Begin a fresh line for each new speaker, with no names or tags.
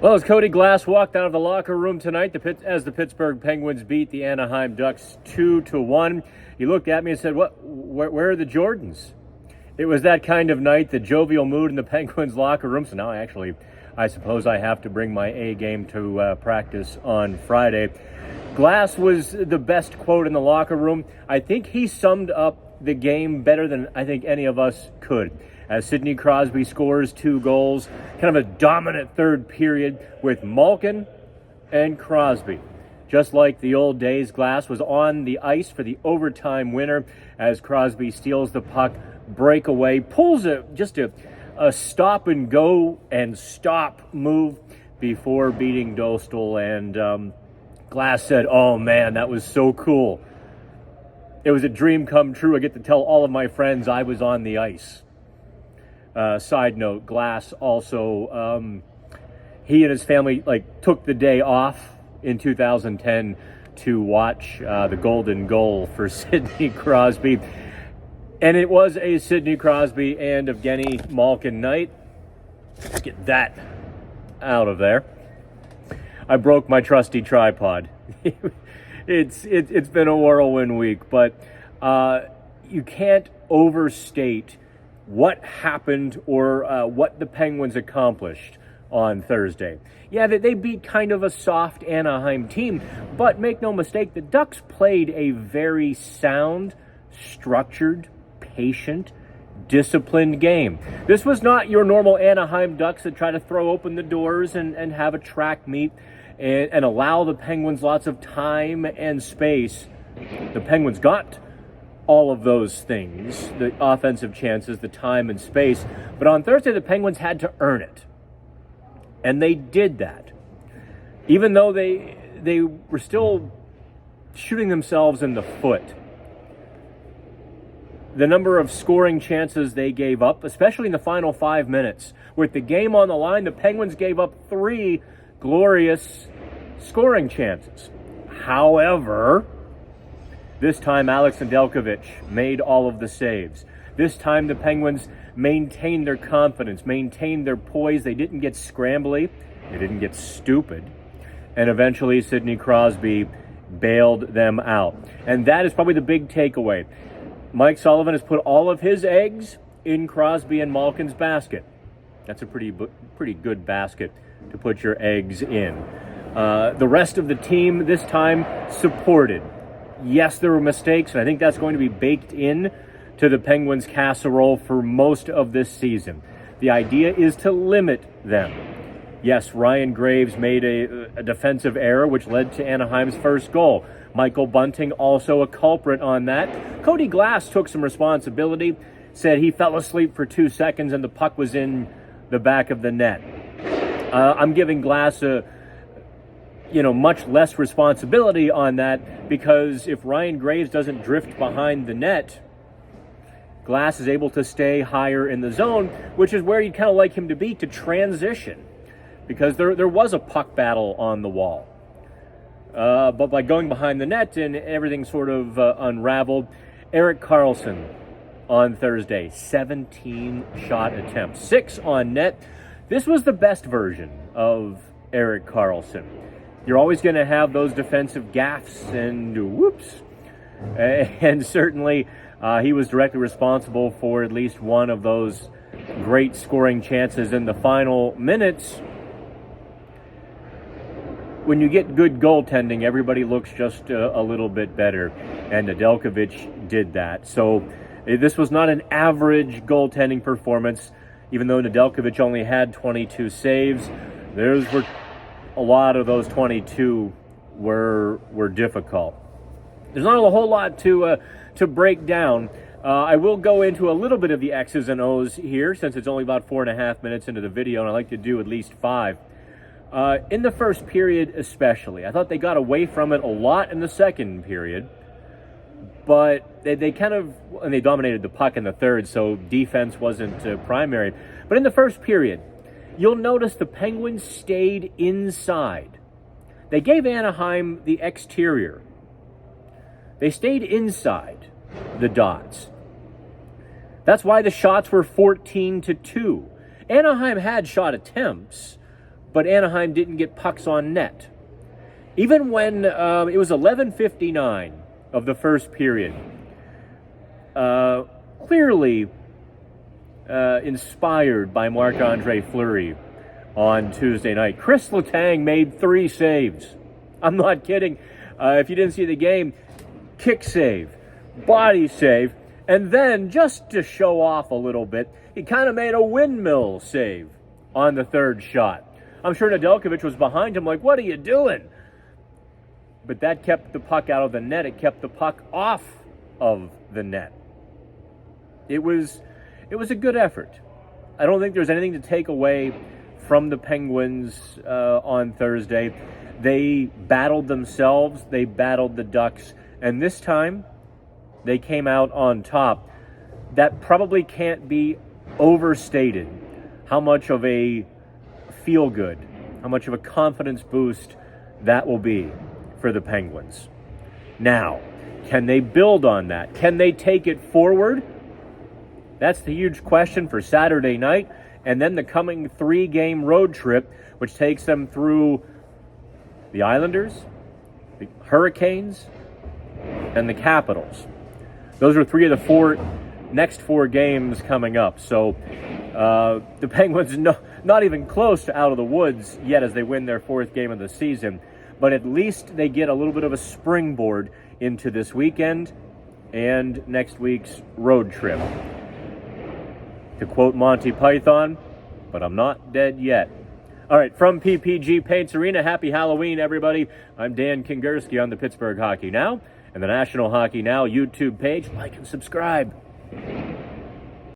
Well, as Cody Glass walked out of the locker room tonight, as the Pittsburgh Penguins beat the Anaheim Ducks 2-1, he looked at me and said, where are the Jordans? It was that kind of night, the jovial mood in the Penguins locker room. So now I suppose I have to bring my A game to practice on Friday. Glass was the best quote in the locker room. I think he summed up the game better than I think any of us could. As Sidney Crosby scores 2 goals, kind of a dominant third period with Malkin and Crosby. Just like the old days, Glass was on the ice for the overtime winner as Crosby steals the puck, breakaway, pulls a stop and go and stop move before beating Dostal, and Glass said, "Oh man, that was so cool. It was a dream come true. I get to tell all of my friends I was on the ice." Side note, Glass also, he and his family took the day off in 2010 to watch the golden goal for Sidney Crosby. And it was a Sidney Crosby and Evgeny Malkin night. Let's get that out of there. I broke my trusty tripod. It's been a whirlwind week, but you can't overstate what happened or what the Penguins accomplished on Thursday. Yeah, they beat kind of a soft Anaheim team, but make no mistake, the Ducks played a very sound, structured, patient, disciplined game. This was not your normal Anaheim Ducks that try to throw open the doors and have a track meet and allow the Penguins lots of time and space. The Penguins got all of those things, the offensive chances, the time and space, but on Thursday the Penguins had to earn it. And they did that. Even though they were still shooting themselves in the foot. The number of scoring chances they gave up, especially in the final 5 minutes. With the game on the line, the Penguins gave up 3 glorious scoring chances. However, this time Alex Nedeljkovic made all of the saves. This time the Penguins maintained their confidence, maintained their poise. They didn't get scrambly. They didn't get stupid. And eventually Sidney Crosby bailed them out. And that is probably the big takeaway. Mike Sullivan has put all of his eggs in Crosby and Malkin's basket. That's a pretty good basket to put your eggs in. The rest of the team this time supported. Yes, there were mistakes, and I think that's going to be baked in to the Penguins' casserole for most of this season. The idea is to limit them. Yes, Ryan Graves made a defensive error, which led to Anaheim's first goal. Michael Bunting also a culprit on that. Cody Glass took some responsibility, said he fell asleep for 2 seconds and the puck was in the back of the net. I'm giving Glass much less responsibility on that, because if Ryan Graves doesn't drift behind the net, Glass is able to stay higher in the zone, which is where you'd kind of like him to be to transition, because there was a puck battle on the wall. But by going behind the net and everything sort of unraveled, Erik Karlsson on Thursday, 17 shot attempts, 6 on net. This was the best version of Erik Karlsson. You're always going to have those defensive gaffes and whoops. And certainly he was directly responsible for at least one of those great scoring chances in the final minutes. When you get good goaltending, everybody looks just a little bit better, and Nedeljkovic did that. So this was not an average goaltending performance, even though Nedeljkovic only had 22 saves. A lot of those 22 were difficult. There's not a whole lot to break down. I will go into a little bit of the X's and O's here, since it's only about 4.5 minutes into the video, and I like to do at least 5. In the first period especially, I thought they got away from it a lot in the second period, but they dominated the puck in the third, so defense wasn't primary. But in the first period, you'll notice the Penguins stayed inside. They gave Anaheim the exterior. They stayed inside the dots. That's why the shots were 14-2. Anaheim had shot attempts, but Anaheim didn't get pucks on net. Even when it was 11:59 of the first period, clearly inspired by Marc-Andre Fleury on Tuesday night, Chris Letang made 3 saves. I'm not kidding. If you didn't see the game, kick save, body save, and then just to show off a little bit, he kind of made a windmill save on the third shot. I'm sure Nedeljkovic was behind him like, what are you doing? But that kept the puck out of the net. It kept the puck off of the net. It was a good effort. I don't think there's anything to take away from the Penguins on Thursday. They battled themselves. They battled the Ducks. And this time, they came out on top. That probably can't be overstated, how much of a feel-good, how much of a confidence boost that will be for the Penguins. Now, can they build on that? Can they take it forward? That's the huge question for Saturday night, and then the coming 3-game road trip, which takes them through the Islanders, the Hurricanes, and the Capitals. Those are 3 of the next 4 games coming up. So the Penguins not even close to out of the woods yet as they win their 4th game of the season, but at least they get a little bit of a springboard into this weekend and next week's road trip. To quote Monty Python, but I'm not dead yet. All right, from PPG Paints Arena, happy Halloween, everybody. I'm Dan Kingerski on the Pittsburgh Hockey Now and the National Hockey Now YouTube page. Like and subscribe.